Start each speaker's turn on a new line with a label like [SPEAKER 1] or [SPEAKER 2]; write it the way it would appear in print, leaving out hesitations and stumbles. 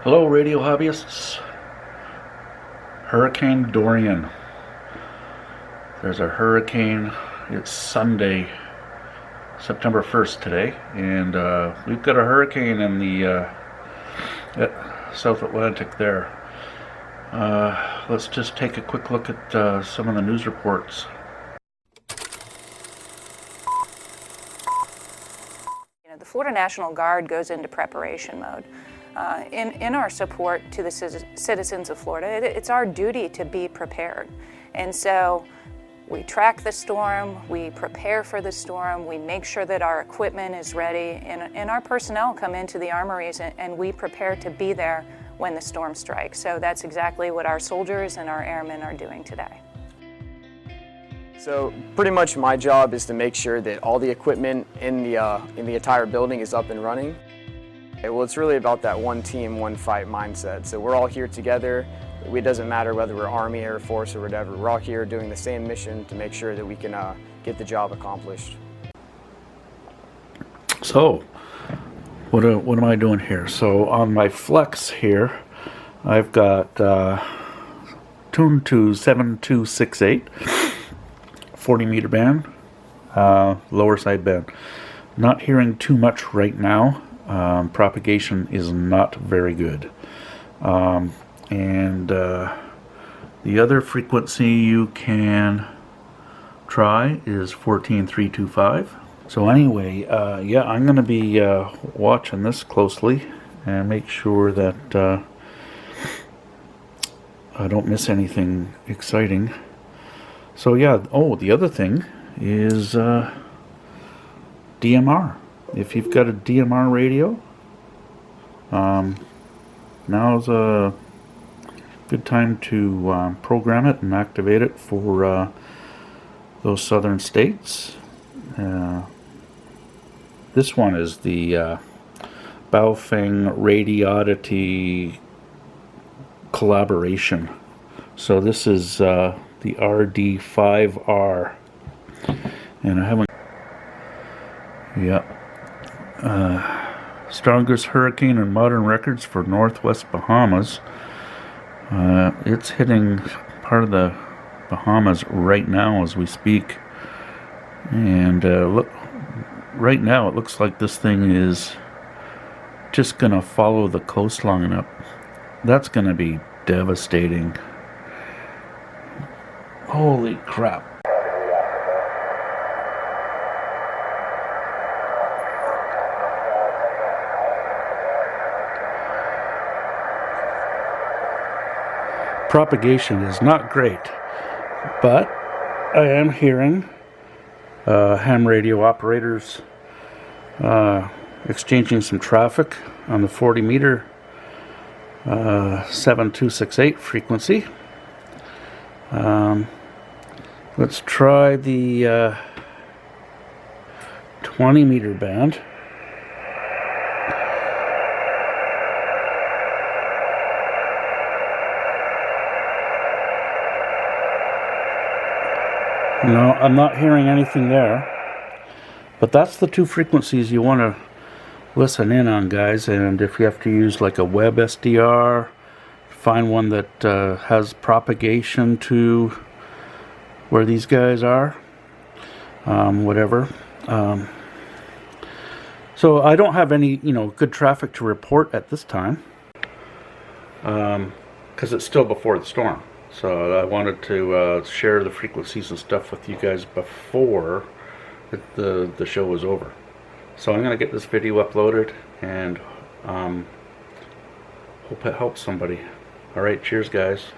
[SPEAKER 1] Hello, radio hobbyists. Hurricane Dorian. There's a hurricane. It's Sunday, September 1st today, and we've got a hurricane in the South Atlantic there. Let's just take a quick look at some of the news reports.
[SPEAKER 2] The Florida National Guard goes into preparation mode. In our support to the citizens of Florida, it's our duty to be prepared. And so we track the storm, we prepare for the storm, we make sure that our equipment is ready, and our personnel come into the armories and we prepare to be there when the storm strikes. So that's exactly what our soldiers and our airmen are doing today.
[SPEAKER 3] So pretty much my job is to make sure that all the equipment in the entire building is up and running. Well, it's really about that one team, one fight mindset. So we're all here together. It doesn't matter whether we're Army, Air Force, or whatever. We're all here doing the same mission to make sure that we can get the job accomplished.
[SPEAKER 1] So, what am I doing here? So on my flex here, I've got tuned to 7268, 40 meter band, lower side band. Not hearing too much right now. Propagation is not very good. And the other frequency you can try is 14325. So anyway, yeah, I'm going to be watching this closely and make sure that I don't miss anything exciting. So yeah, oh, the other thing is DMR. If you've got a DMR radio, now's a good time to program it and activate it for those southern states. This one is the Baofeng Radiodity collaboration. So this is the RD5R, and I haven't. Yeah. Strongest hurricane in modern records for northwest Bahamas. It's hitting part of the Bahamas right now as we speak, and look, right now it looks like this thing is just gonna follow the coastline up. That's gonna be devastating. Holy crap. Propagation is not great, but I am hearing ham radio operators exchanging some traffic on the 40 meter 7268 frequency. Let's try the 20 meter band. No, I'm not hearing anything there. But that's the two frequencies you want to listen in on, guys. And if you have to use like a web SDR, find one that has propagation to where these guys are. Whatever. So I don't have any, good traffic to report at this time. Because it's still before the storm. So I wanted to share the frequencies and stuff with you guys before the show was over. So I'm going to get this video uploaded and hope it helps somebody. Alright, cheers guys.